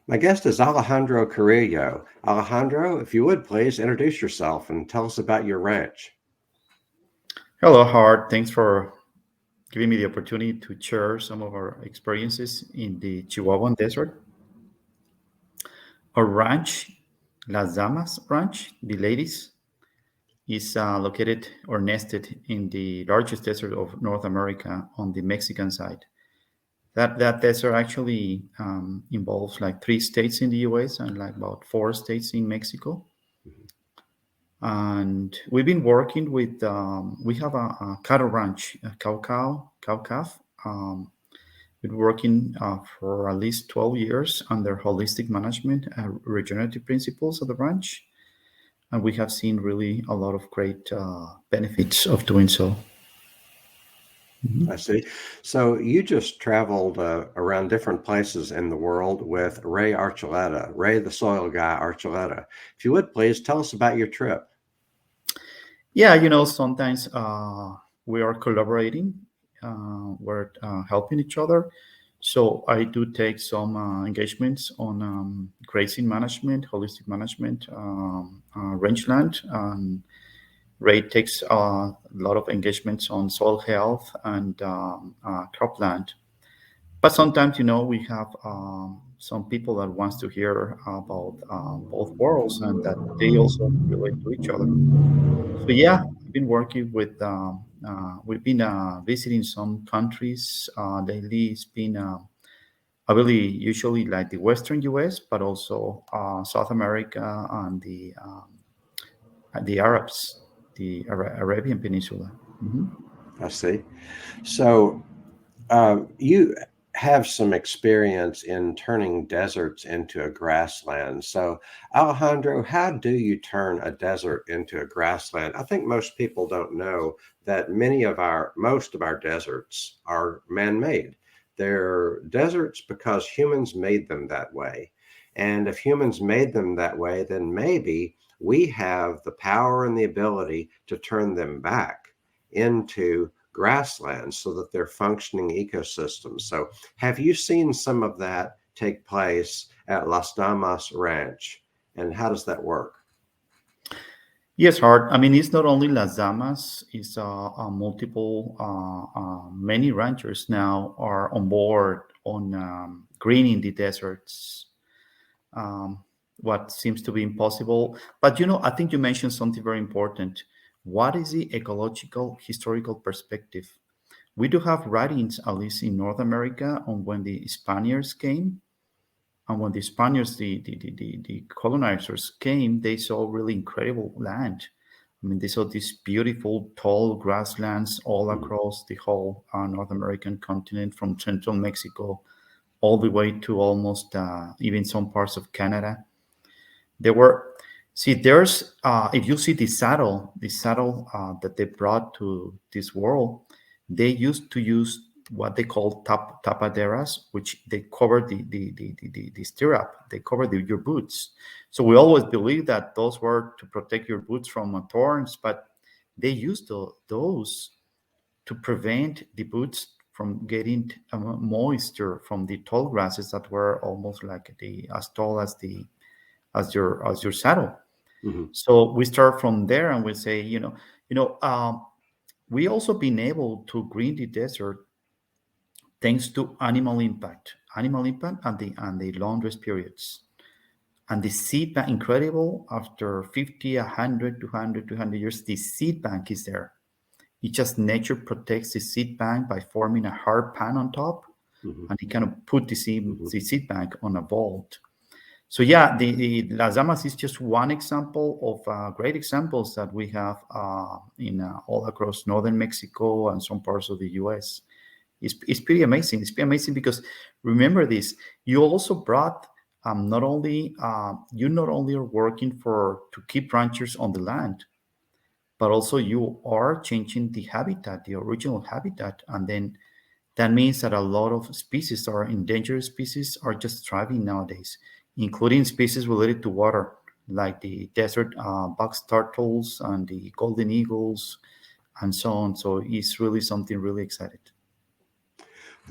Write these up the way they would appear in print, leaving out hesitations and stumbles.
My guest is Alejandro Carrillo. Alejandro, if you would please introduce yourself and tell us about your ranch. Hello, Hart. Thanks for giving me the opportunity to share some of our experiences in the Chihuahuan Desert. Our ranch, Las Damas Ranch, the ladies, is located or nested in the largest desert of North America on the Mexican side. That desert actually involves like 3 states in the U.S. and like about 4 states in Mexico. And we've been working with we have a cattle ranch, a cow calf. Been working for at least 12 years under holistic management and regenerative principles of the ranch, and we have seen really a lot of great benefits of doing so. I see. So you just traveled around different places in the world with Ray Archuleta, Ray the soil guy Archuleta. If you would please tell us about your trip. Yeah, sometimes we are collaborating, we're helping each other. So I do take some engagements on grazing management, holistic management, rangeland. Ray takes a lot of engagements on soil health and cropland. But sometimes, we have some people that wants to hear about both worlds and that they also relate to each other. So yeah, I've been working with. We've been visiting some countries lately. It's been I really usually like the Western U.S., but also South America and the Arabs, the Arabian Peninsula. Hmm. I see. So you have some experience in turning deserts into a grassland. So, Alejandro, how do you turn a desert into a grassland? I think most people don't know that most of our deserts are man-made. They're deserts because humans made them that way. And if humans made them that way, then maybe we have the power and the ability to turn them back into grasslands so that they're functioning ecosystems. So, have you seen some of that take place at Las Damas Ranch? And how does that work? Yes, Hart. I mean, it's not only Las Damas. It's multiple. Many ranchers now are on board on greening the deserts. um, what seems to be impossible. But I think you mentioned something very important. What is the ecological historical perspective? We do have writings, at least in North America, on when the Spaniards came. And when the Spaniards, the colonizers came, they saw really incredible land. I mean, they saw these beautiful, tall grasslands all Mhm. across the whole North American continent, from central Mexico all the way to almost even some parts of Canada. There were, see, there's, if you see the saddle that they brought to this world, they used to use what they call tapaderas, which they cover the stirrup, they cover your boots. So we always believe that those were to protect your boots from thorns, but they used those to prevent the boots from getting moisture from the tall grasses that were almost like the as tall as the as your saddle. Mhm. So we start from there and we say, we also been able to green the desert thanks to animal impact and the long rest periods. And the seed bank, incredible, after 50, 100, 200, 200 years, the seed bank is there. It just nature protects the seed bank by forming a hard pan on top, Mhm. and it kind of put the Mhm. seed bank on a vault. So yeah, the Las Damas is just one example of great examples that we have in all across northern Mexico and some parts of the U.S. It's pretty amazing. It's pretty amazing because remember this: you also brought not only you not only are working for to keep ranchers on the land, but also you are changing the habitat, the original habitat, and then that means that a lot of species or endangered species are just thriving nowadays, including species related to water, like the desert box turtles and the golden eagles, and so on. So it's really something really exciting.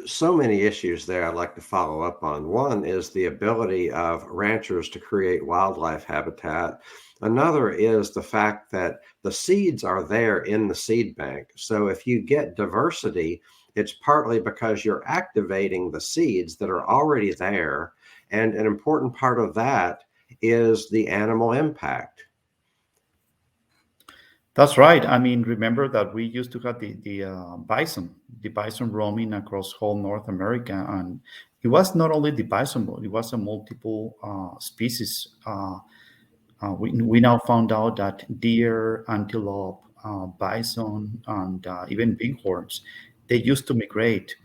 So many issues there I'd like to follow up on. One is the ability of ranchers to create wildlife habitat. Another is the fact that the seeds are there in the seed bank. So if you get diversity, it's partly because you're activating the seeds that are already there. And an important part of that is the animal impact. That's right. I mean, remember that we used to have the bison roaming across whole North America, and it was not only the bison, but it was a multiple species. We now found out that deer, antelope, bison, and even bighorns, they used to migrate.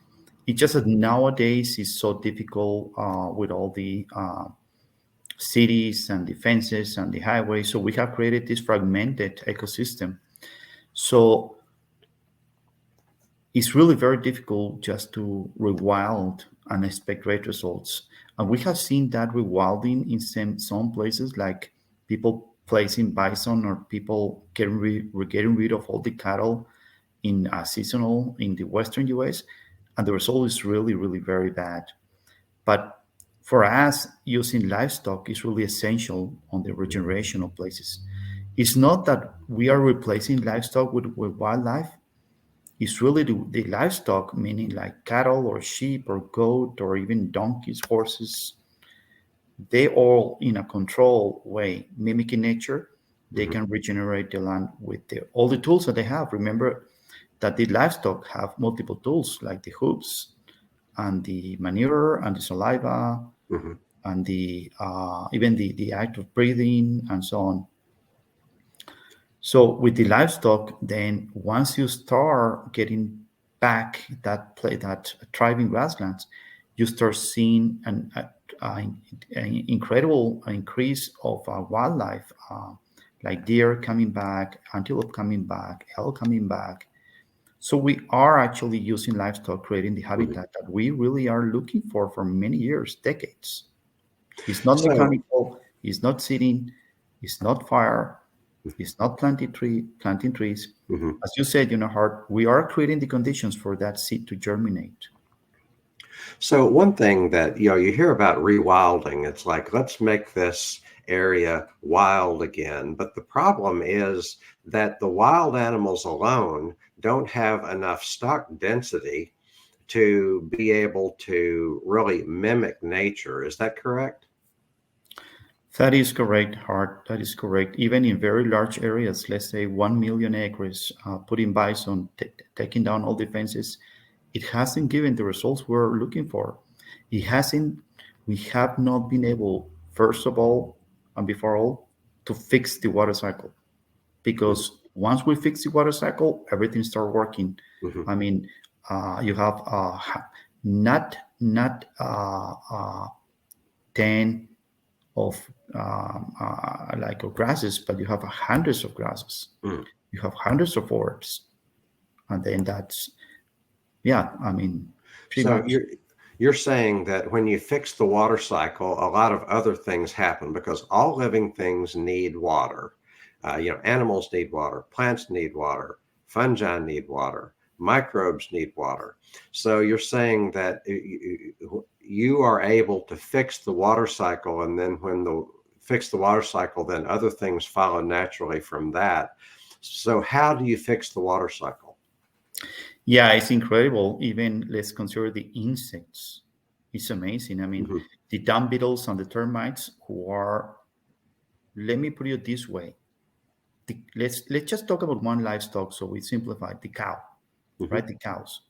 It's just that nowadays it's so difficult with all the cities and the fences and the highways. So we have created this fragmented ecosystem. So it's really very difficult just to rewild and expect great results. And we have seen that rewilding in some places, like people placing bison or people getting rid of all the cattle in a seasonal in the Western US. And the result is really, really very bad. But for us, using livestock is really essential on the regeneration of places. It's not that we are replacing livestock with wildlife. It's really the livestock, meaning like cattle or sheep or goat or even donkeys, horses. They all, in a controlled way, mimicking nature, they Mhm. can regenerate the land with all the tools that they have. Remember that the livestock have multiple tools like the hooves and the manure and the saliva Mhm. and the even the act of breathing and so on. So with the livestock, then once you start getting back that thriving grasslands, you start seeing an incredible increase of wildlife, like deer coming back, antelope coming back, elk coming back. So we are actually using livestock, creating the Mhm. habitat that we really are looking for many years, decades. It's not So, mechanical. It's not sitting. It's not fire. It's not planting trees. mhm. As you said, Hart, we are creating the conditions for that seed to germinate. So one thing that you hear about rewilding, it's like let's make this area wild again. But the problem is that the wild animals alone don't have enough stock density to be able to really mimic nature. Is that correct? That is correct, Hart. That is correct. Even in very large areas, let's say 1 million acres, putting bison, taking down all the fences, it hasn't given the results we're looking for. It hasn't, we have not been able, first of all, and before all, to fix the water cycle. Mhm. Because once we fix the water cycle, everything start working. Mhm. I mean, you have not 10 of like of grasses, but you have hundreds of grasses. Mm. You have hundreds of herbs, and then that's yeah. I mean, pretty So much. you're saying that when you fix the water cycle, a lot of other things happen because all living things need water. Animals need water, plants need water, fungi need water, microbes need water. So you're saying that you are able to fix the water cycle, and then when the fix the water cycle, then other things follow naturally from that. So how do you fix the water cycle? Yeah, it's incredible. Even let's consider the insects. It's amazing. I mean, Mhm. the dung beetles and the termites, who are, let me put it this way. Let's just talk about one livestock so we simplify the cow, Mhm. right? The cows.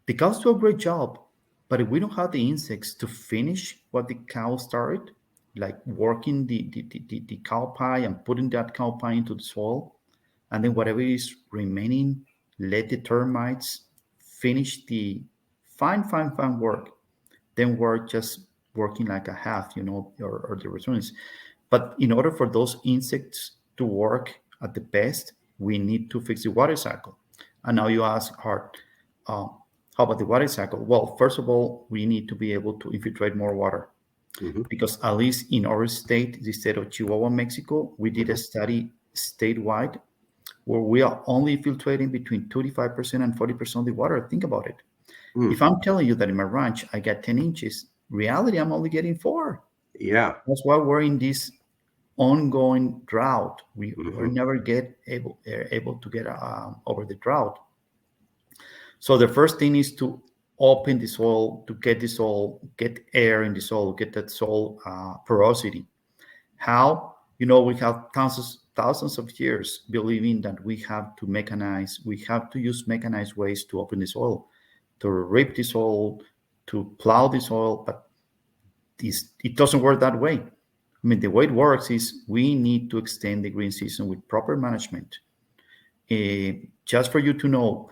The cows do a great job, but if we don't have the insects to finish what the cow started, like working the cow pie and putting that cow pie into the soil, and then whatever is remaining, let the termites finish the fine work, then we're just working like a half, or the returns. But in order for those insects to work at the best, we need to fix the water cycle. And now you ask, Hart, how about the water cycle? Well, first of all, we need to be able to infiltrate more water Mhm. because at least in our state, the state of Chihuahua, Mexico, we did a Mhm. study statewide where we are only filtrating between 35% and 40% of the water. Think about it. If I'm telling you that in my ranch I get 10 inches, reality I'm only getting 4. Yeah. That's why we're in this ongoing drought. We're Hmm. never able to get over the drought. So the first thing is to open the soil, to get the soil, get air in the soil, get that soil porosity. How? We have thousands of years believing that we have to use mechanized ways to open the soil, to rip the soil, to plow the soil, but it doesn't work that way. I mean, the way it works is we need to extend the green season with proper management. Just for you to know,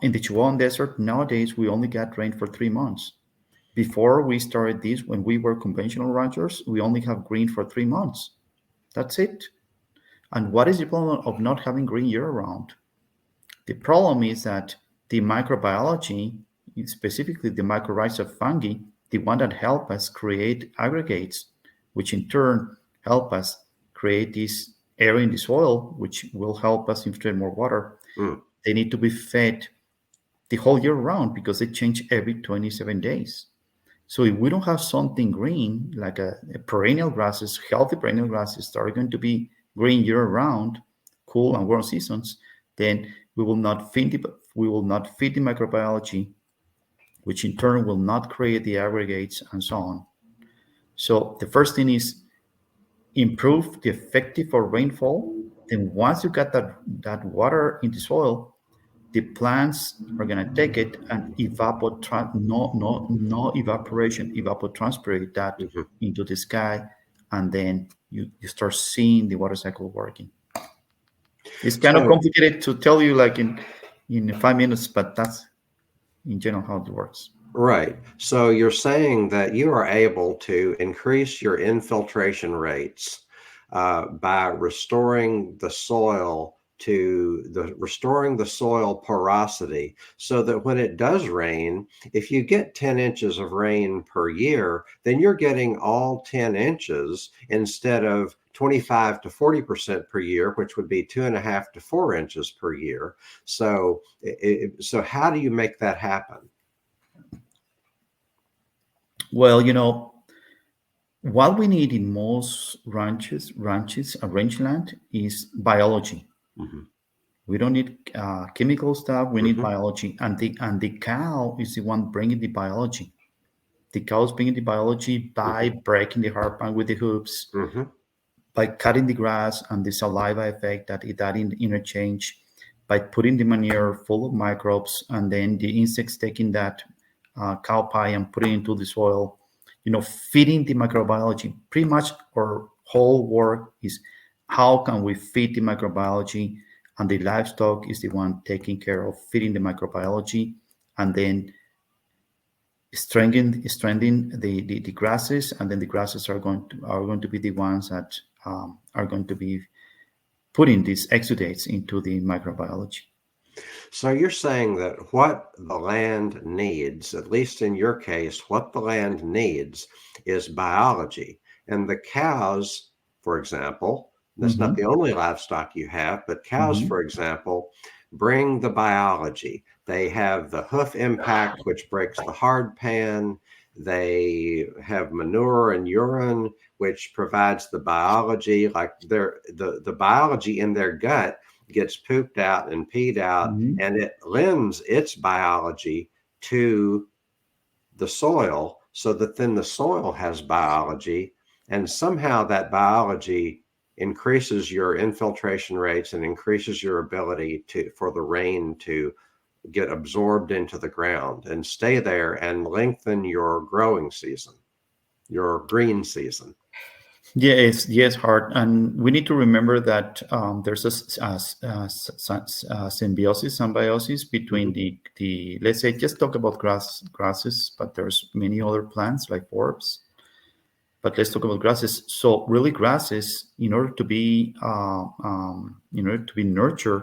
in the Chihuahuan Desert, nowadays we only got rain for 3 months. Before we started this, when we were conventional ranchers, we only have green for 3 months. That's it. And what is the problem of not having green year round? The problem is that the microbiology, specifically the mycorrhizal fungi, the one that help us create aggregates, which in turn help us create this air in the soil, which will help us infiltrate more water. Mm. They need to be fed the whole year round because they change every 27 days. So if we don't have something green, like a perennial grasses, healthy perennial grasses that are going to be green year round, cool and warm seasons, then we will not feed the microbiology, which in turn will not create the aggregates and so on. So the first thing is improve the effective for rainfall. Then once you got that water in the soil, the plants are going to take it and no evaporation, evapotranspirate that Hmm. into the sky, and then you start seeing the water cycle working. It's kind of So, complicated to tell you like in 5 minutes, but that's in general how it works. right. So you're saying that you are able to increase your infiltration rates by restoring the soil porosity, so that when it does rain, if you get 10 inches of rain per year, then you're getting all 10 inches instead of 25 to 40% per year, which would be 2.5 to 4 inches per year. So how do you make that happen? Well, what we need in most ranches, rangeland is biology. Hmm. We don't need chemical stuff. We need Hmm. biology, and the cow is the one bringing the biology. The cow is bringing the biology by Hmm. breaking the hard pan with the hooves, Hmm. by cutting the grass and the saliva effect that interchange, by putting the manure full of microbes, and then the insects taking that cow pie and putting it into the soil. Feeding the microbiology. Pretty much our whole work is how can we feed the microbiology, and the livestock is the one taking care of feeding the microbiology, and then strengthening the grasses, and then the grasses are going to be the ones that are going to be putting these exudates into the microbiology. So you're saying that what the land needs, at least in your case, what the land needs is biology. And the cows, for example, that's not the Hmm. only livestock you have, but cows, Hmm. for example, bring the biology. They have the hoof impact, which breaks the hard pan. They have manure and urine, which provides the biology, like the biology in their gut gets pooped out and peed out, Hmm. and it lends its biology to the soil, so that then the soil has biology, and somehow that biology increases your infiltration rates and increases your ability for the rain to get absorbed into the ground and stay there and lengthen your growing season, your green season. Yes, Hart, and we need to remember that there's symbiosis between Mhm. the let's say, just talk about grasses, but there's many other plants like forbs. But let's talk about grasses. So really, grasses, in order to be nurtured,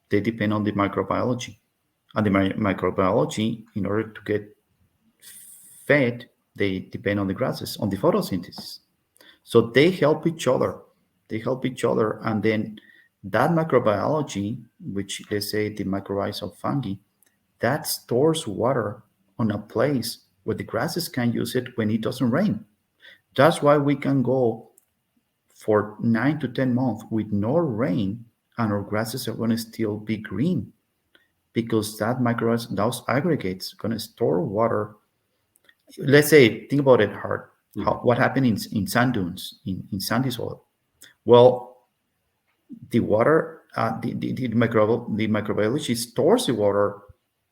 they depend on the microbiology, and the microbiology, in order to get fed, they depend on the grasses, on the photosynthesis. So they help each other. They help each other. And then that microbiology, which, let's say, the mycorrhizal fungi, that stores water on a place where the grasses can use it when it doesn't rain. That's why we can go for 9 to 10 months with no rain, and our grasses are going to still be green because those aggregates going to store water. Let's say, think about it hard. What happened in sand dunes, in sandy soil? Well, the water, the microbiology stores the water.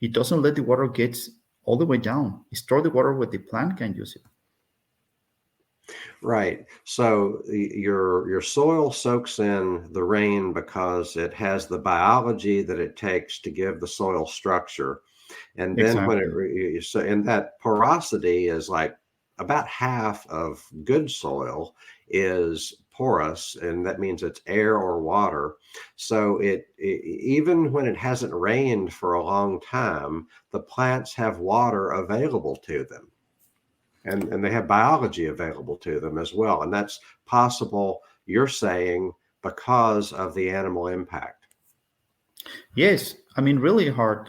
It doesn't let the water get all the way down. It stores the water where the plant can use it. Right. So your soil soaks in the rain because it has the biology that it takes to give the soil structure. And then when Exactly. so and that porosity is like about half of good soil is porous, and that means it's air or water. So even when it hasn't rained for a long time, the plants have water available to them. And they have biology available to them as well. And that's possible, you're saying, because of the animal impact. Yes, I mean, really hard.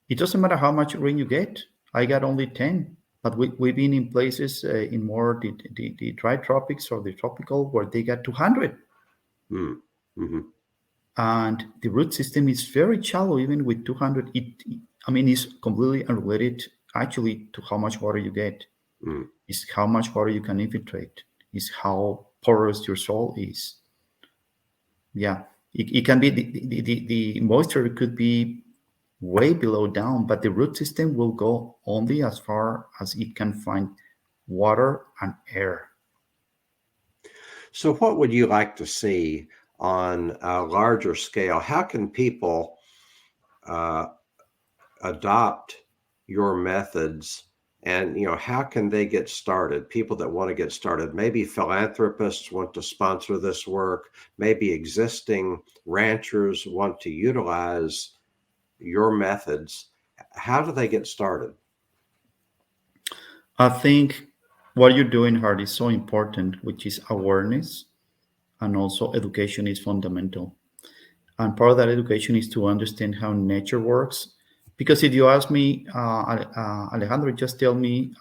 It doesn't matter how much rain you get. I got only 10, but we've been in places in more the dry tropics or the tropical where they got 200. Mm-hmm. And the root system is very shallow, even with 200. I mean, it's completely unrelated actually to how much water you get. Mm. It's how much water you can infiltrate. It's how porous your soil is. Yeah, it can be the moisture could be way below down, but the root system will go only as far as it can find water and air. So, what would you like to see on a larger scale? How can people uh, adopt your methods, and how can they get started? People that want to get started, maybe philanthropists want to sponsor this work, maybe existing ranchers want to utilize your methods. How do they get started? I think what you're doing, Hart, is so important, which is awareness, and also education is fundamental. And part of that education is to understand how nature works. Because if you ask me, Alejandro, just tell me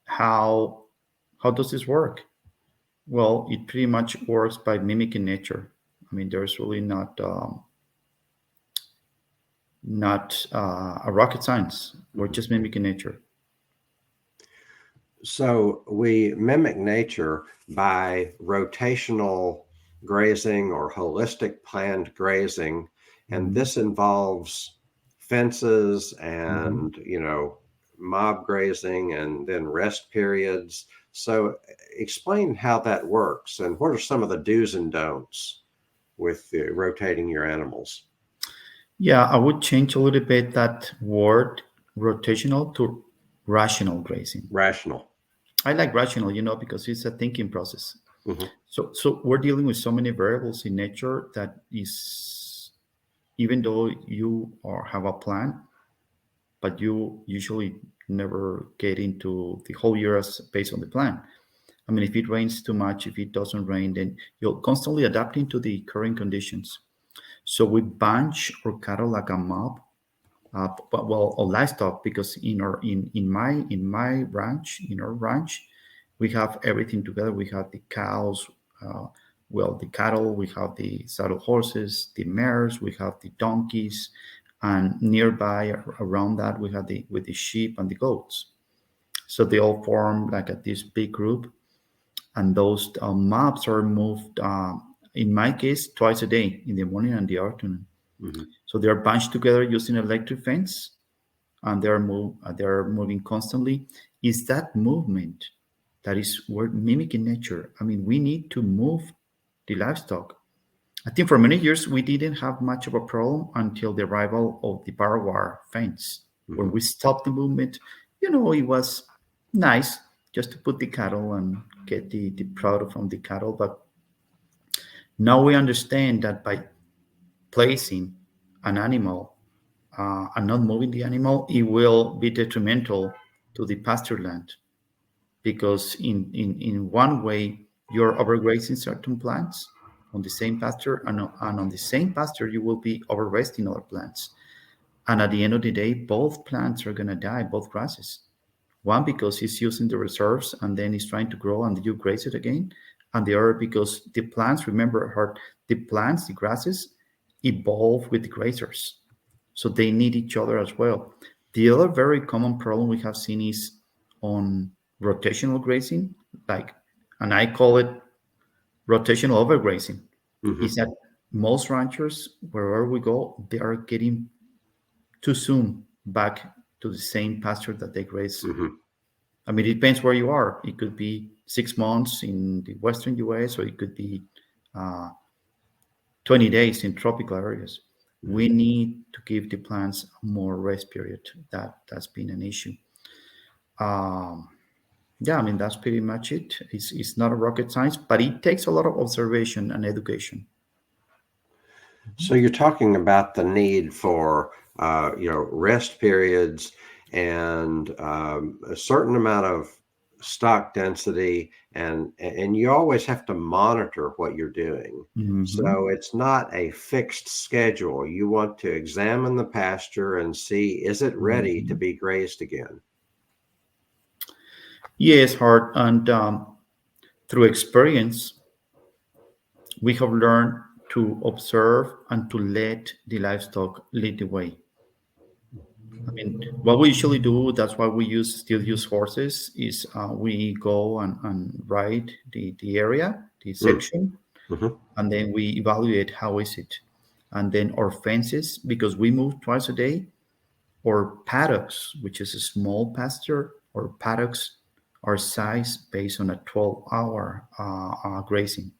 how does this work? Well, it pretty much works by mimicking nature. I mean, there's really not a rocket science. We're just mimicking nature. So we mimic nature by rotational grazing or holistic planned grazing, and Mhm. this involves fences Mhm. and mob grazing and then rest periods. So explain how that works and what are some of the do's and don'ts with rotating your animals. Yeah, I would change a little bit that word rotational to rational grazing. Rational. I like rational, because it's a thinking process. Hmm. So we're dealing with so many variables in nature that is, even though you have a plan, but you usually never get into the whole year as based on the plan. I mean, if it rains too much, if it doesn't rain, then you're constantly adapting to the current conditions. So we bunch our cattle like a mob, or livestock, because in my ranch, in our ranch, we have everything together. We have the cows, uh, the cattle, we have the saddle horses, the mares, we have the donkeys, and nearby around that we have the sheep and the goats. So they all form like this big group, and those mobs are moved. In my case, twice a day, in the morning and the afternoon. Hmm. So they are bunched together using electric fence, and they're moving constantly. Is that movement that is we're mimicking nature? I mean, we need to move the livestock. I think for many years we didn't have much of a problem until the arrival of the barbed wire fence. When Hmm. we stopped the movement, it was nice just to put the cattle and get the product from the cattle. But now we understand that by placing an animal and not moving the animal, it will be detrimental to the pasture land, because in one way you're overgrazing certain plants on the same pasture, and on the same pasture you will be overresting other plants. And at the end of the day, both plants are going to die, both grasses. One because it's using the reserves and then it's trying to grow and you graze it again. And the other because the plants, remember, the plants, the grasses, evolve with the grazers. So they need each other as well. The other very common problem we have seen is on rotational grazing, like, and I call it rotational overgrazing, Hmm. is that most ranchers, wherever we go, they are getting too soon back to the same pasture that they graze. Hmm. I mean, it depends where you are. It could be 6 months in the Western US, or it could be uh, 20 days in tropical areas. We need to give the plants a more rest period. That's been an issue. Um, yeah, I mean, that's pretty much it. It's not a rocket science, but it takes a lot of observation and education. So you're talking about the need for rest periods and a certain amount of stock density, and you always have to monitor what you're doing. Mhm. So it's not a fixed schedule. You want to examine the pasture and see, is it ready to Mhm. be grazed again? Yes, hard. And through experience, we have learned to observe and to let the livestock lead the way. I mean, what we usually do, that's why we still use horses, is we go and ride the area, the section, Mm-hmm. and then we evaluate how is it. And then our fences, because we move twice a day, or paddocks, which is a small pasture, or paddocks are sized based on a 12-hour grazing.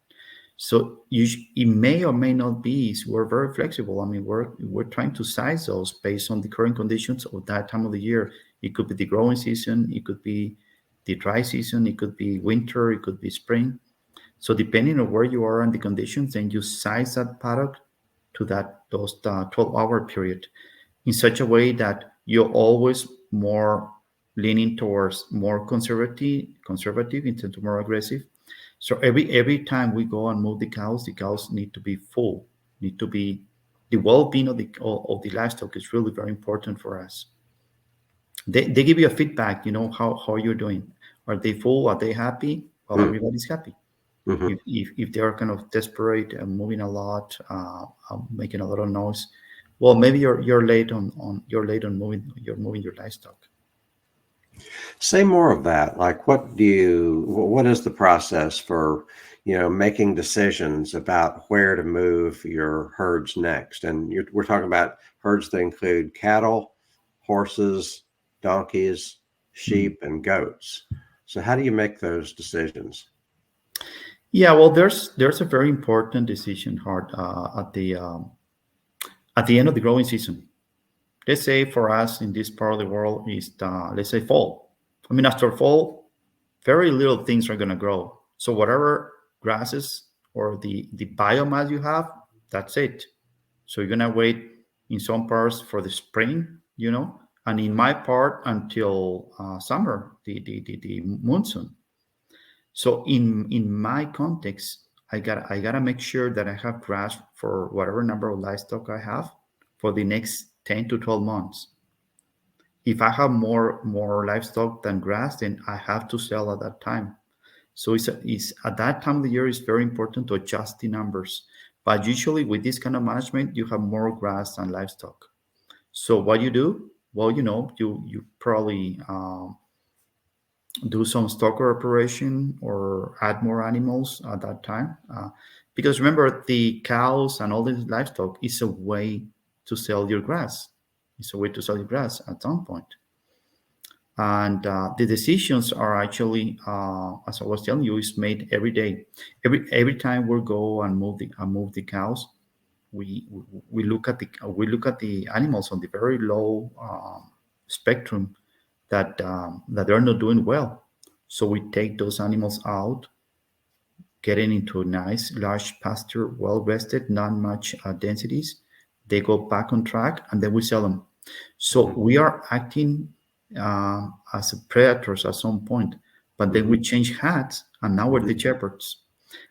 So it may or may not be. So we're very flexible. I mean, we're trying to size those based on the current conditions of that time of the year. It could be the growing season, it could be the dry season, it could be winter, it could be spring. So depending on where you are and the conditions, then you size that paddock to those 12-hour period in such a way that you're always more leaning towards more conservative instead of more aggressive. So every time we go and move the cows need to be full, need to be the well-being of the livestock is really very important for us. They give you a feedback, how you're doing. Are they full? Are they happy? Well, everybody's happy. Mm-hmm. If they are kind of desperate and moving a lot, making a lot of noise, well, maybe you're late on moving your livestock. Say more of that. Like, what is the process for, making decisions about where to move your herds next? And we're talking about herds that include cattle, horses, donkeys, Mm. sheep, and goats. So how do you make those decisions? Yeah, well, there's a very important decision hard at the end of the growing season. Let's say for us in this part of the world is let's say fall. I mean, after fall, very little things are gonna grow. So whatever grasses or the biomass you have, that's it. So you're gonna wait in some parts for the spring, and in my part until summer, the monsoon. So in my context, I gotta make sure that I have grass for whatever number of livestock I have for the next 10 to 12 months. If I have more livestock than grass, then I have to sell at that time. So it's at that time of the year, it's very important to adjust the numbers. But usually with this kind of management, you have more grass than livestock. So what you do? Well, you probably do some stocker operation or add more animals at that time. Because remember, the cows and all this livestock is a way to sell your grass. It's a way to sell your grass at some point. And the decisions are actually, as I was telling you, is made every day. Every time we go and move the cows, we we look at the animals on the very low spectrum that they're not doing well. So we take those animals out, getting into a nice large pasture, well rested, not much densities. They go back on track, and then we sell them. So Mhm. we are acting as predators at some point, but then we Mhm. change hats, and now we're the Mhm. shepherds.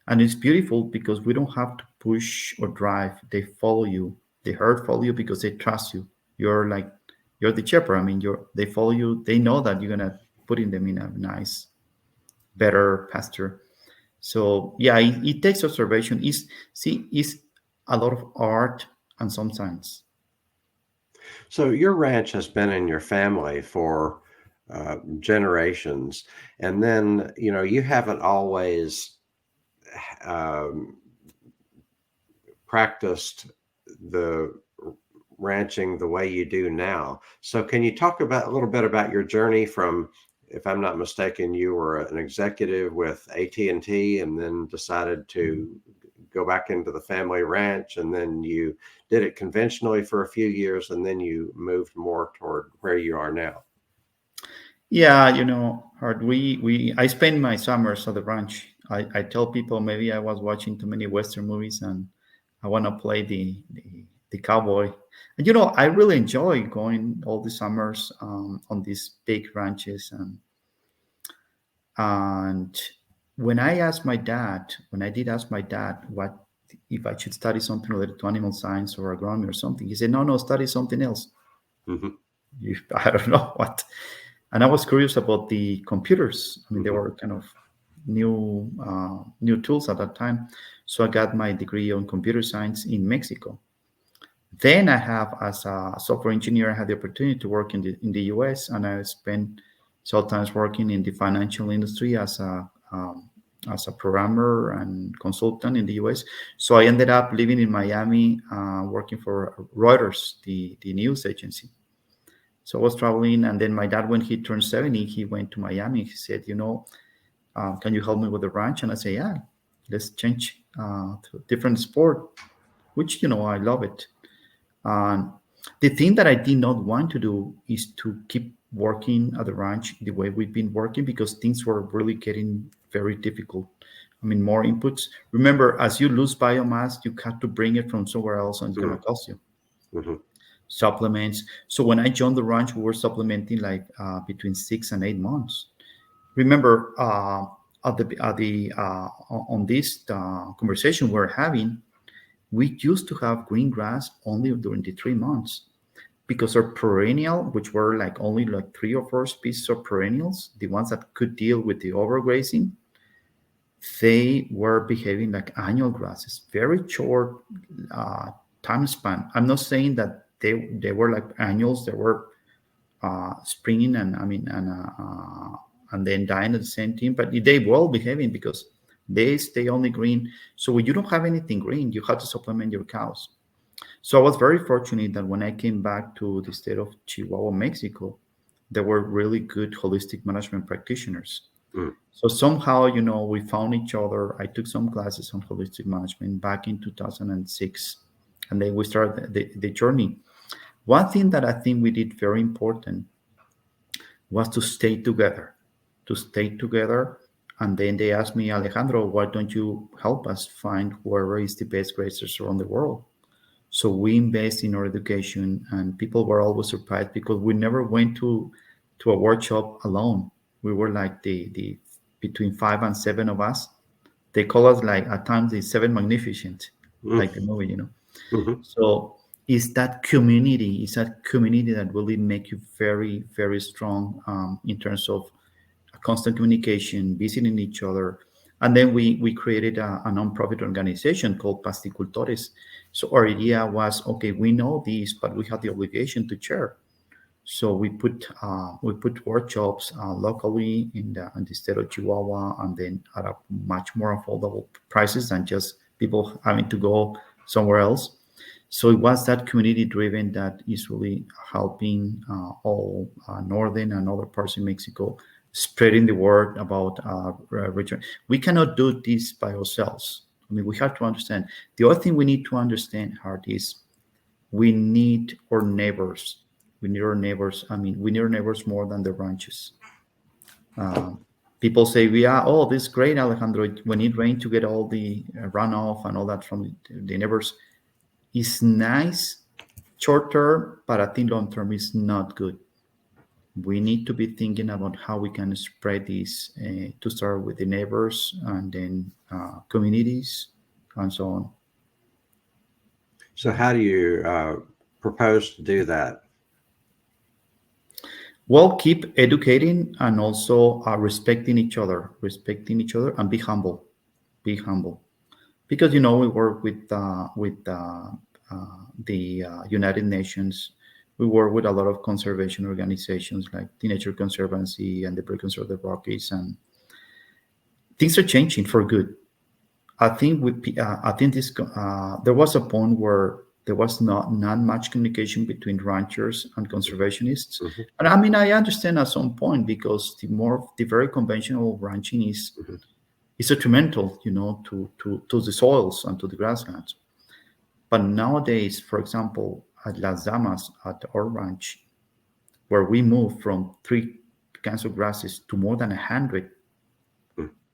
And it's beautiful because we don't have to push or drive. They follow you. The herd follow you because they trust you. You're like you're the shepherd. I mean, they follow you. They know that you're gonna putting them in a nice, better pasture. So yeah, it takes observation. Is a lot of art and some science. So your ranch has been in your family for generations, and then you haven't always um, practiced the ranching the way you do now. So can you talk about a little bit about your journey from, if I'm not mistaken, you were an executive with AT&T and then decided to go back into the family ranch, and then you did it conventionally for a few years, and then you moved more toward where you are now. Yeah, Hart, we I spend my summers at the ranch. I tell people maybe I was watching too many Western movies and I want to play the cowboy. And I really enjoy going all the summers on these big ranches and when I did ask my dad what if I should study something related to animal science or agronomy or something, he said, no, study something else. Hmm. I don't know what. And I was curious about the computers. I mean, they Hmm. were kind of new tools at that time. So I got my degree on computer science in Mexico. Then I have, as a software engineer, I had the opportunity to work in the US, and I spent sometimes working in the financial industry as a programmer and consultant in the US. So I ended up living in Miami, working for Reuters, the news agency. So I was traveling, and then my dad, when he turned 70, he went to Miami. He said, can you help me with the ranch? And I said, yeah, let's change to a different sport, which, I love it. And the thing that I did not want to do is to keep working at the ranch the way we've been working, because things were really getting very difficult. I mean, more inputs. Remember, as you lose biomass, you have to bring it from somewhere else, and it's going to cost you. Hmm. Supplements. So when I joined the ranch, we were supplementing like between 6 and 8 months. Remember, on this conversation we're having, we used to have green grass only during the 3 months, because our perennial, which were like only like 3 or 4 species of perennials, the ones that could deal with the overgrazing, they were behaving like annual grasses, very short uh, time span. I'm not saying that they were like annuals. They were springing and then dying at the same time, but they were behaving because they stay only green. So when you don't have anything green, you have to supplement your cows. So I was very fortunate that when I came back to the state of Chihuahua, Mexico, there were really good holistic management practitioners. Mm. So somehow, we found each other. I took some classes on holistic management back in 2006, and then we started the journey. One thing that I think we did very important was to stay together. And then they asked me, Alejandro, why don't you help us find whoever is the best grazers around the world? So we invest in our education, and people were always surprised because we never went to a workshop alone. We were like the between 5 and 7 of us. They call us like at times the Seven Magnificent, Mm. like the movie. Hmm. So it's that community that really make you very, very strong in terms of constant communication, visiting each other. And then we created a nonprofit organization called Pasticultores. So our idea was, okay, we know this, but we have the obligation to share. So we put workshops locally in the state of Chihuahua, and then at a much more affordable prices than just people having to go somewhere else. So it was that community driven that is really helping all northern and other parts in Mexico, spreading the word about return. We cannot do this by ourselves. I mean, we have to understand. The other thing we need to understand, Hart, is we need our neighbors. We need our neighbors. I mean, we need our neighbors more than the ranches. People say, "Yeah, oh, this is great, Alejandro. We need rain to get all the runoff and all that from the neighbors." Is nice short term, but I think long term is not good. We need to be thinking about how we can spread this to start with the neighbors and then communities and so on. So how do you propose to do that? Well, keep educating and also respecting each other, and be humble, because we work with the United Nations. We work with a lot of conservation organizations like the Nature Conservancy and the Breakers of the Rockies, and things are changing for good. I think there was a point where there was not much communication between ranchers and conservationists, Hmm. and I mean I understand at some point, because the very conventional ranching Hmm. is detrimental, to the soils and to the grasslands. But nowadays, for example, at Las Damas, at our ranch, where we moved from three kinds of grasses to more than 100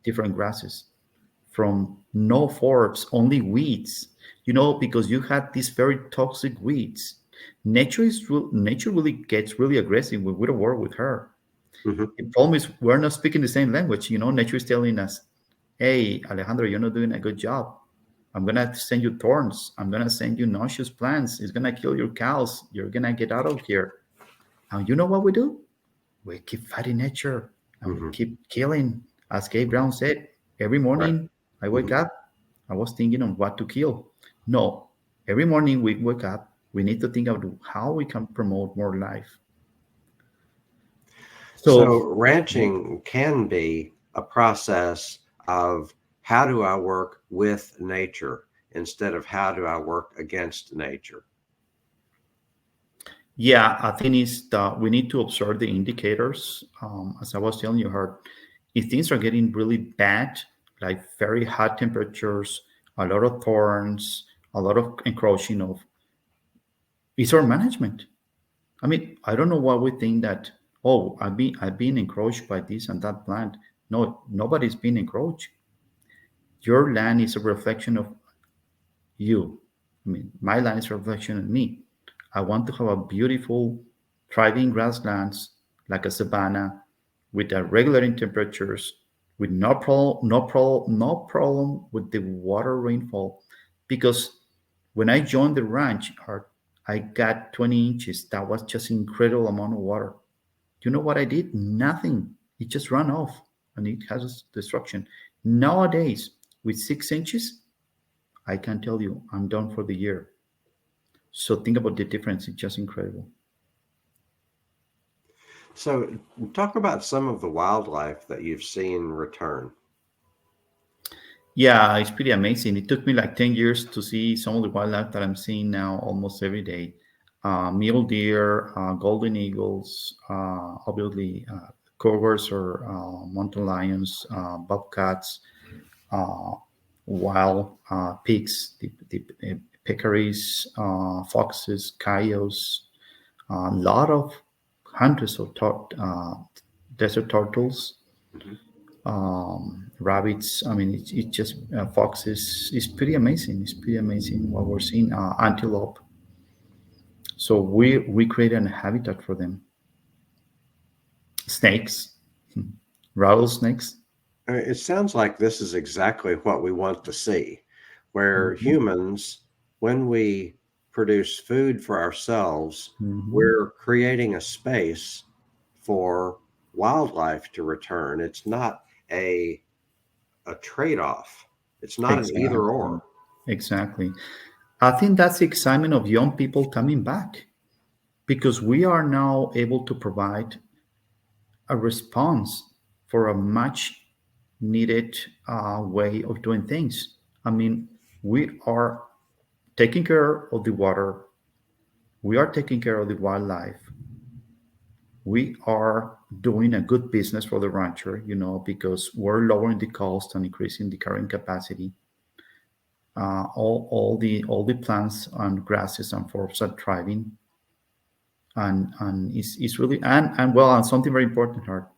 different grasses, from no forbs, only weeds, because you had these very toxic weeds. Nature really gets really aggressive when we don't work with her. Hmm. The problem is we're not speaking the same language. Nature is telling us, hey, Alejandro, you're not doing a good job. I'm going to send you thorns. I'm going to send you nauseous plants. It's going to kill your cows. You're going to get out of here. And you know what we do? We keep fighting nature, and we Hmm. keep killing. As Gabe Brown said, every Right. morning I wake Hmm. up, I was thinking on what to kill. No, every morning we wake up, we need to think about how we can promote more life. So So, ranching can be a process of how do I work with nature instead of how do I work against nature. yeah, I think it's that we need to observe the indicators. As I was telling you, Hart, if things are getting really bad, like very hot temperatures, a lot of thorns, a lot of encroaching of, it's our management. I mean, I don't know why we think that, oh, I've been encroached by this and that plant. No, nobody's been encroached. Your land is a reflection of you. I mean, my land is a reflection of me. I want to have a beautiful, thriving grasslands like a savanna with a regulating temperatures, with no problem with the water rainfall. Because when I joined the ranch, I got 20 inches. That was just incredible amount of water. You know what I did? Nothing. It just ran off and it has destruction. Nowadays, with 6 inches, I can tell you I'm done for the year. So think about the difference. It's just incredible. So talk about some of the wildlife that you've seen return. Yeah, it's pretty amazing. It took me like 10 years to see some of the wildlife that I'm seeing now almost every day. Mule deer, golden eagles, obviously cougars or mountain lions, bobcats, uh, wild pigs, the peccaries, foxes, coyotes, a lot of hundreds of desert turtles, Mhm. rabbits. I mean, it's just foxes. It's pretty amazing. It's pretty amazing what we're seeing. Antelope. So we created a habitat for them. Snakes, rattlesnakes. It sounds like this is exactly what we want to see, where Mhm. humans, when we produce food for ourselves, Mhm. we're creating a space for wildlife to return. It's not a trade-off. It's not an either Exactly. or. Exactly. I think that's the excitement of young people coming back, because we are now able to provide a response for a much needed way of doing things. I mean, we are taking care of the water, we are taking care of the wildlife, we are doing a good business for the rancher, because we're lowering the cost and increasing the carrying capacity. All the plants and grasses and forests are thriving, and it's really and well, and something very important, Art,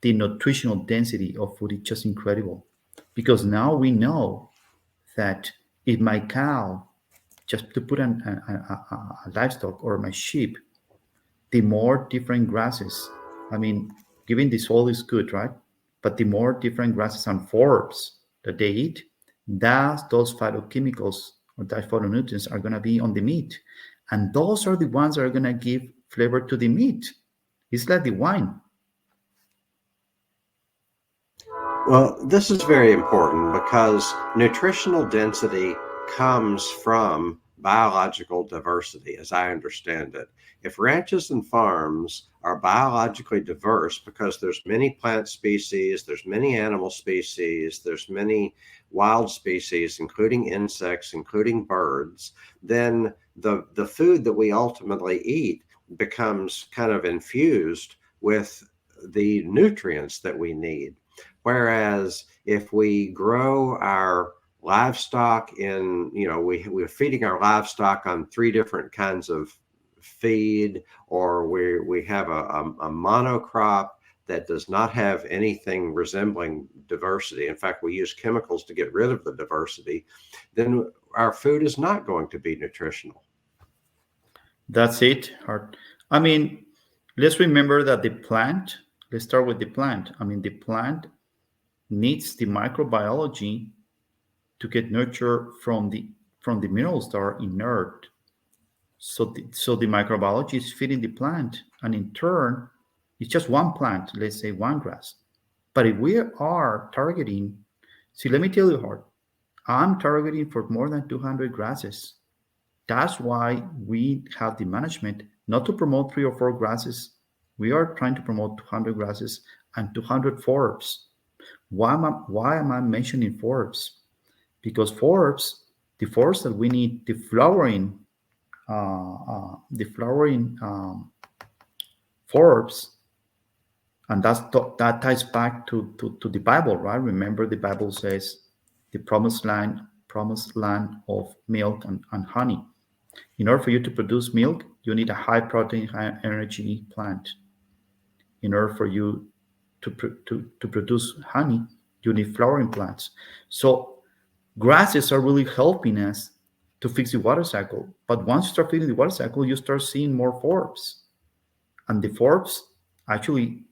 the nutritional density of food is just incredible, because now we know that if my cow, just to put a livestock or my sheep, the more different grasses, I mean, giving the soil is good, right? But the more different grasses and forbs that they eat, those phytochemicals or those phytonutrients are going to be on the meat. And those are the ones that are going to give flavor to the meat. It's like the wine. Well, this is very important because nutritional density comes from biological diversity, as I understand it. If ranches and farms are biologically diverse because there's many plant species, there's many animal species, there's many wild species, including insects, including birds, then the food that we ultimately eat becomes kind of infused with the nutrients that we need. Whereas if we grow our livestock we're feeding our livestock on three different kinds of feed, or we have a monocrop that does not have anything resembling diversity. In fact, we use chemicals to get rid of the diversity, then our food is not going to be nutritional. That's it. I mean, let's remember that let's start with the plant. I mean, the plant needs the microbiology to get nurture from the minerals that are inert. So the microbiology is feeding the plant, and in turn, it's just one plant, let's say one grass. But if we are targeting, see, let me tell you, Hart, I'm targeting for more than 200 grasses. That's why we have the management not to promote 3 or 4 grasses. We are trying to promote 200 grasses and 200 forbs. Why am I mentioning forbs? Because the forbs that we need, the flowering forbs, and that ties back to the Bible, right? Remember, the Bible says the promised land of milk and honey. In order for you to produce milk, you need a high protein, high energy plant. In order for you to produce honey, you need flowering plants. So grasses are really helping us to fix the water cycle. But once you start fixing the water cycle, you start seeing more forbs. And the forbs actually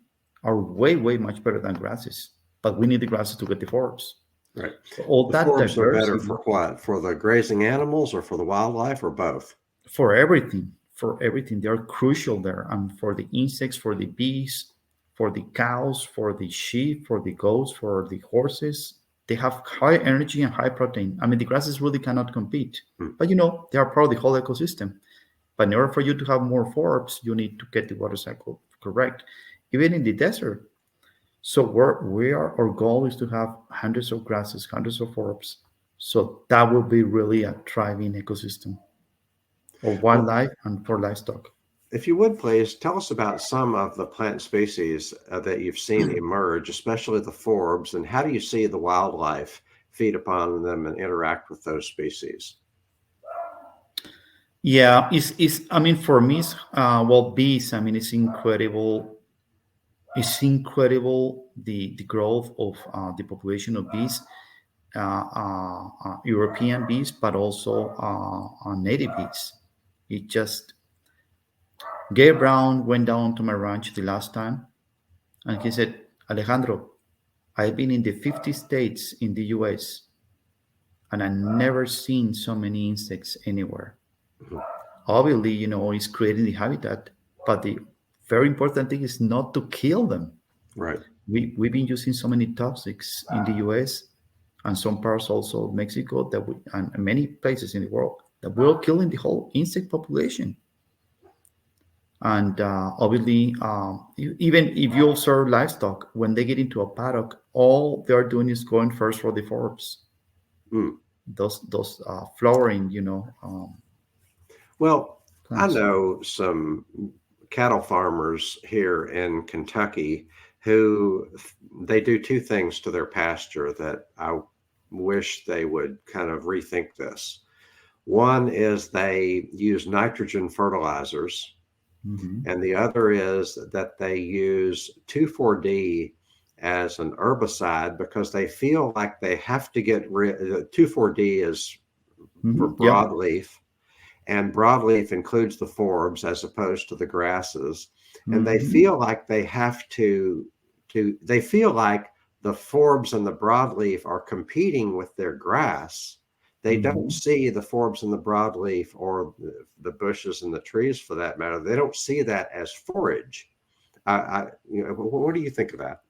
are way, way much better than grasses. But we need the grasses to get the forbs. Right. So all The that forbs are better diversity for what? For the grazing animals or for the wildlife, or both? for everything. For everything, they are crucial there. And for the insects, for the bees, for the cows, for the sheep, for the goats, for the horses, they have high energy and high protein. I mean, the grasses really cannot compete. But they are part of the whole ecosystem. But in order for you to have more forbs, you need to get the water cycle correct, even in the desert. So our goal is to have hundreds of grasses, hundreds of forbs. So that will be really a thriving ecosystem for wildlife and for livestock. If you would please tell us about some of the plant species that you've seen emerge, especially the forbs, and how do you see the wildlife feed upon them and interact with those species? Yeah, it's I mean, for me, bees. I mean, it's incredible. It's incredible the growth of the population of bees, European bees, but also native bees. It just Gabe Brown went down to my ranch the last time, and he said, Alejandro, I've been in the 50 states in the US, and I've never seen so many insects anywhere. Mhm. Obviously, it's creating the habitat, but the very important thing is not to kill them. Right. We've been using so many toxics in the US and some parts also of Mexico and many places in the world that we're killing the whole insect population. And obviously, even if you observe livestock, when they get into a paddock, all they're doing is going first for the forbs. Mm. Those flowering, Well, I plants. know some cattle farmers here in Kentucky who they do two things to their pasture that I wish they would kind of rethink this. One is they use nitrogen fertilizers, Mhm. and the other is that they use 2,4-D as an herbicide because they feel like they have to get rid. 2,4-D is for Yeah. broadleaf, and broadleaf includes the forbs as opposed to the grasses. And they Mhm. feel like they have they feel like the forbs and the broadleaf are competing with their grass. They don't Mhm. see the forbs and the broadleaf, or the bushes and the trees for that matter. They don't see that as forage. What do you think of that?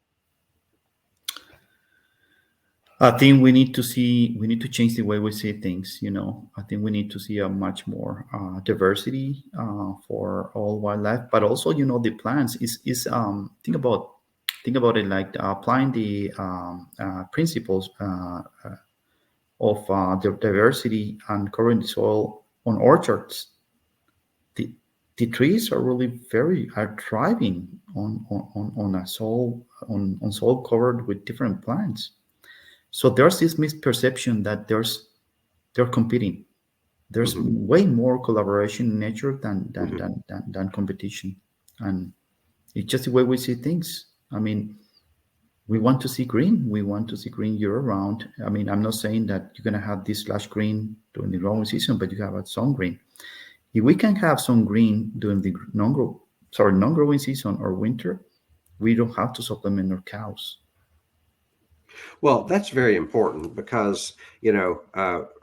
I think we need to change the way we see things. I think we need to see a much more diversity for all wildlife, but also, the plants think about it like applying the principles of the diversity and covering the soil on orchards. The, the trees are really are thriving on a soil on soil covered with different plants. So there's this misperception that they're competing. There's Hmm. way more collaboration in nature Hmm. than competition, and it's just the way we see things. I mean, we want to see green. We want to see green year round. I mean, I'm not saying that you're gonna have this lush green during the growing season, but you have some green. If we can have some green during the non-growing season or winter, we don't have to supplement our cows. Well, that's very important because,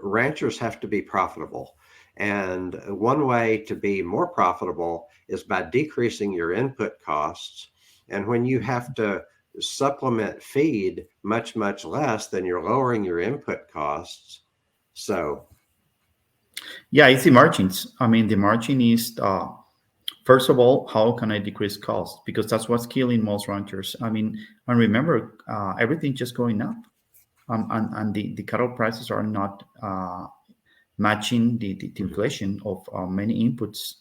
ranchers have to be profitable. And one way to be more profitable is by decreasing your input costs. And when you have to supplement feed much, much less, then you're lowering your input costs. So, Yeah, it's the margins. I mean, the margin is first of all, how can I decrease costs? Because that's what's killing most ranchers. I mean, and remember, everything just going up, and the cattle prices are not matching the mhm, inflation of many inputs.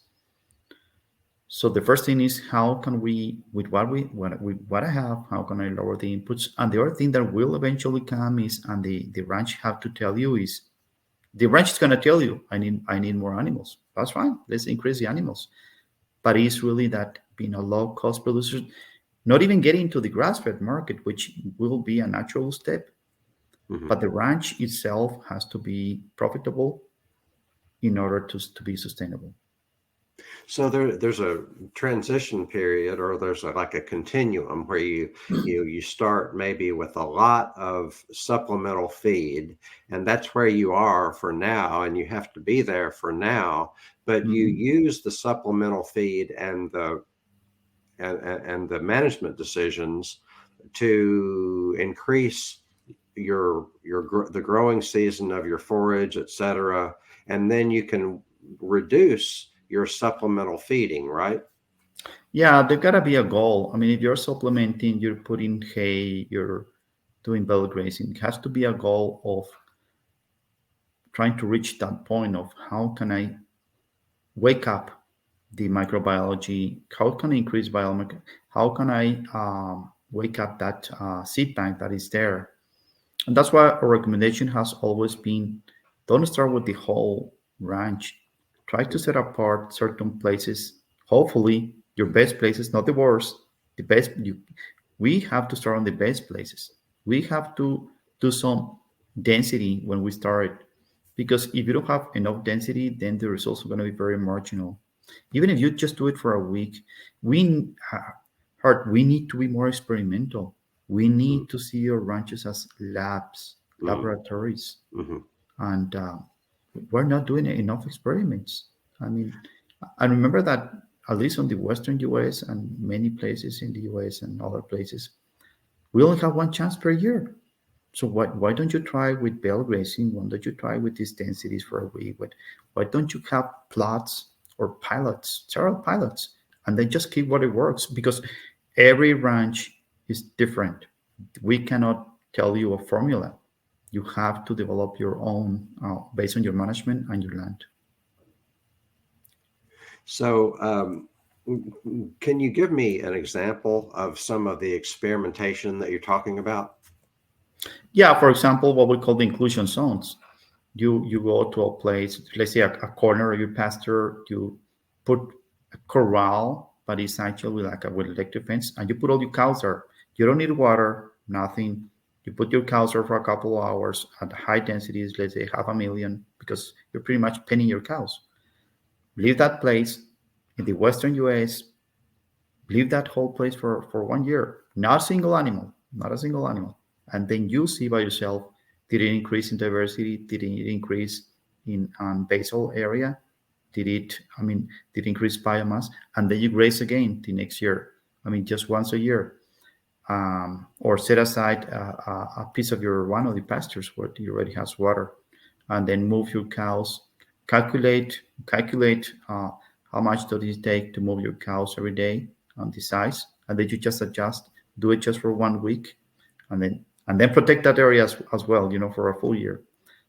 So the first thing is how can we, with what I have, how can I lower the inputs? And the other thing that will eventually come is, and the ranch have to tell you is, the ranch is going to tell you, I need more animals. That's fine. Let's increase the animals. But it's really that being a low cost producer, not even getting to the grass fed market, which will be a natural step. mhm. But the ranch itself has to be profitable in order to be sustainable. So there's a transition period, or there's like a continuum where you start maybe with a lot of supplemental feed, and that's where you are for now, and you have to be there for now. But you Mhm. use the supplemental feed and the management decisions to increase the growing season of your forage, et cetera, and then you can reduce your supplemental feeding, right? Yeah, there gotta be a goal. I mean, if you're supplementing, you're putting hay, you're doing bell grazing. It has to be a goal of trying to reach that point of how can I wake up the microbiology, how can I increase biomech, how can I wake up that seed bank that is there. And that's why our recommendation has always been, don't start with the whole ranch. Try to set apart certain places, hopefully your best places, not the worst, the best. We have to start on the best places. We have to do some density when we start, because if you don't have enough density, then the results are going to be very marginal. Even if you just do it for a week, we we need to be more experimental. We Mm, need to see our ranches as labs, mm, laboratories, mhm. and we're not doing enough experiments. I mean, I remember that at least on the Western US and many places in the US and other places, we only have one chance per year. So why don't you try with bale grazing? Why don't you try with these densities for a week? Why don't you have plots or pilots, several pilots, and then just keep what it works? Because every ranch is different. We cannot tell you a formula. You have to develop your own based on your management and your land. So, can you give me an example of some of the experimentation that you're talking about? Yeah, for example, what we call the inclusion zones. You go to a place, let's say a corner of your pasture, you put a corral, but it's actually like a with electric fence, and you put all your cows there. You don't need water, nothing. You put your cows there for a couple of hours at high densities, let's say 500,000, because you're pretty much penning your cows. Leave that place in the Western US, leave that whole place for 1 year. Not a single animal, not a single animal. And then you see by yourself, did it increase in diversity? Did it increase in basal area? Did it increase biomass? And then you graze again the next year. I mean, just once a year, or set aside a piece of your one of the pastures where you already has water, and then move your cows. Calculate how much does it take to move your cows every day on the size, and then you just adjust. Do it just for 1 week, and then protect that area as well, for a full year.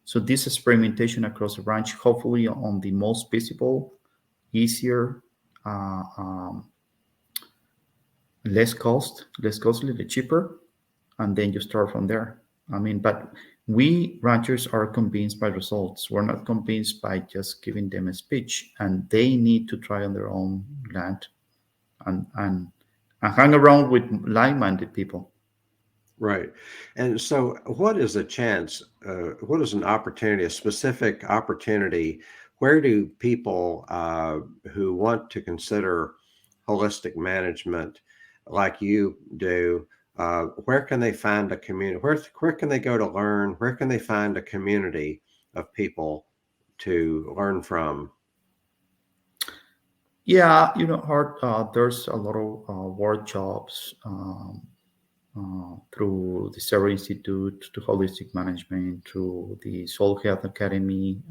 So this experimentation across the ranch, hopefully on the most visible, easier, uh, um, less costly, the cheaper, and then you start from there. I mean, but we ranchers are convinced by results. We're not convinced by just giving them a speech, and they need to try on their own land and hang around with like-minded people. Right. And so, what is a chance? What is an opportunity, a specific opportunity? Where do people who want to consider holistic management, like you do, where can they find a community? Where can they go to learn? Where can they find a community of people to learn from? Yeah, Hart, there's a lot of workshops through the Sarah Institute to Holistic Management, through the Soul Health Academy,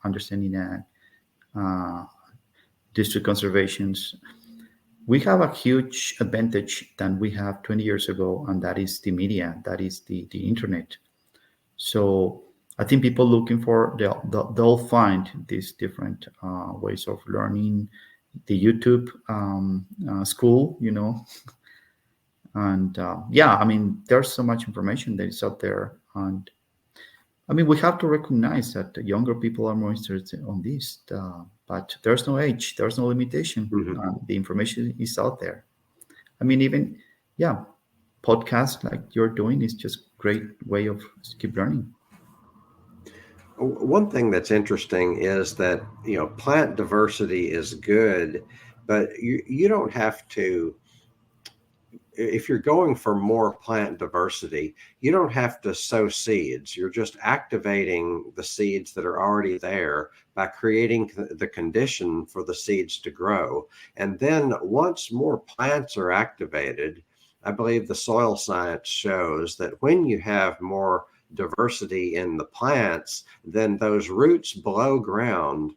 Understanding Ag, uh, District Conservations. We have a huge advantage than we have 20 years ago, and that is the media, that is the internet. So I think people looking for, they'll find these different ways of learning, the YouTube school, and yeah, I mean, there's so much information that is out there. And I mean, we have to recognize that the younger people are more interested on this, but there's no age, there's no limitation. Mhm. The information is out there. I mean, even, yeah, podcasts like you're doing is just great way of keep learning. One thing that's interesting is that plant diversity is good, but you don't have to. If you're going for more plant diversity, you don't have to sow seeds. You're just activating the seeds that are already there by creating the condition for the seeds to grow. And then once more plants are activated, I believe the soil science shows that when you have more diversity in the plants, then those roots below ground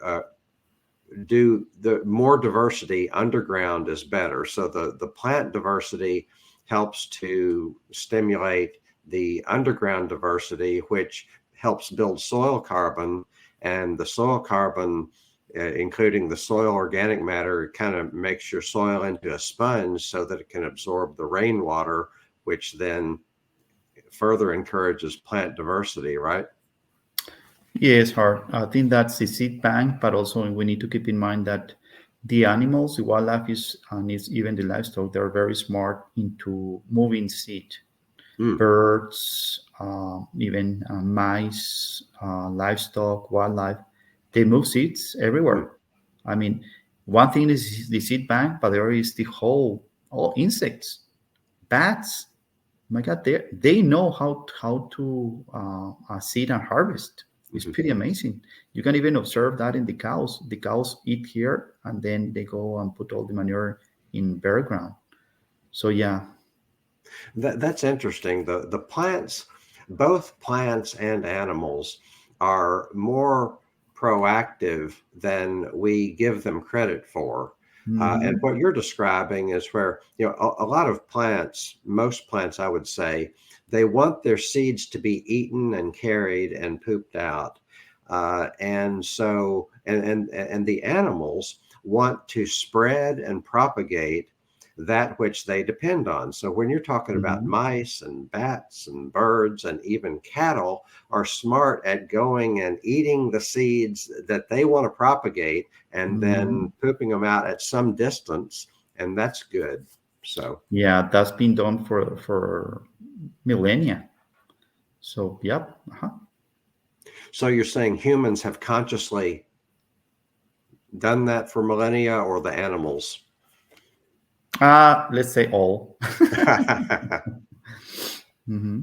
uh, do the more diversity underground is better. So the plant diversity helps to stimulate the underground diversity, which helps build soil carbon, and the soil carbon, including the soil organic matter, kind of makes your soil into a sponge so that it can absorb the rainwater, which then further encourages plant diversity, right? Yes, hard. I think that's the seed bank, but also we need to keep in mind that the animals, the wildlife is, and it's even the livestock, they're very smart into moving seed. Mm. Birds, even mice, livestock, wildlife, they move seeds Mm. everywhere. I mean, one thing is the seed bank, but there is the whole, all insects, bats. My God, they know how to seed and harvest. It's Mhm. pretty amazing. You can even observe that in the cows. The cows eat here, and then they go and put all the manure in bare ground. So yeah, That's interesting. The plants, both plants and animals, are more proactive than we give them credit for. And hmm what you're describing is where a lot of plants, most plants, I would say, they want their seeds to be eaten and carried and pooped out. And so, and the animals want to spread and propagate that which they depend on. So when you're talking about hmm mice and bats and birds and even cattle are smart at going and eating the seeds that they want to propagate and then hmm pooping them out at some distance, and that's good. So yeah, that's been done for millennia. So yep, so you're saying humans have consciously done that for millennia, or the animals? let's say all. hmm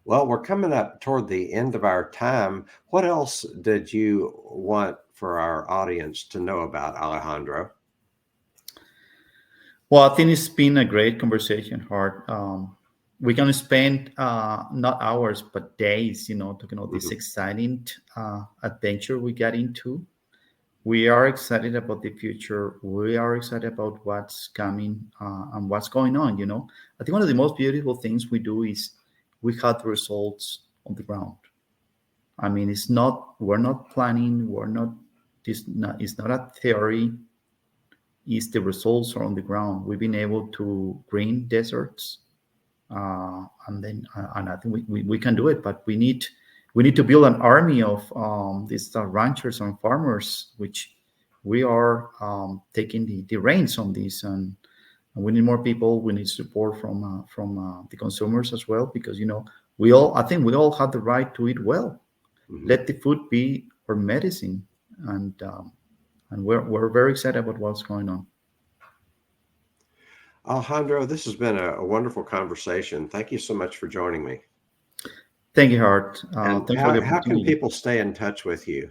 Well, we're coming up toward the end of our time. What else did you want for our audience to know about, Alejandro? Well, I think it's been a great conversation, Hart. We can spend not hours but days, talking about this Mhm. exciting adventure we got into. We are excited about the future. We are excited about what's coming and what's going on. I think one of the most beautiful things we do is we have the results on the ground. I mean, we're not planning. It's not a theory. It's the results are on the ground. We've been able to green deserts, and I think we can do it, but we need to build an army of these ranchers and farmers, which we are taking the reins on this, and we need more people. We need support from the consumers as well, because I think we all have the right to eat well. Mhm. Let the food be our medicine, and we're very excited about what's going on. Alejandro, this has been a wonderful conversation. Thank you so much for joining me. Thank you, Hart. And Thanks for the how can opportunity. people stay in touch with you?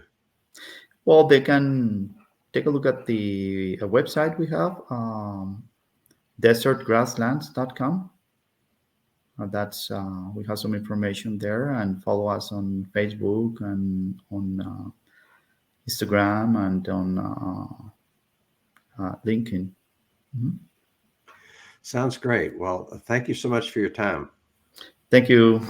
Well, they can take a look at the website we have, desertgrasslands.com. That's we have some information there, and follow us on Facebook and on Instagram and on LinkedIn. Mhm. Sounds great. Well, thank you so much for your time. Thank you.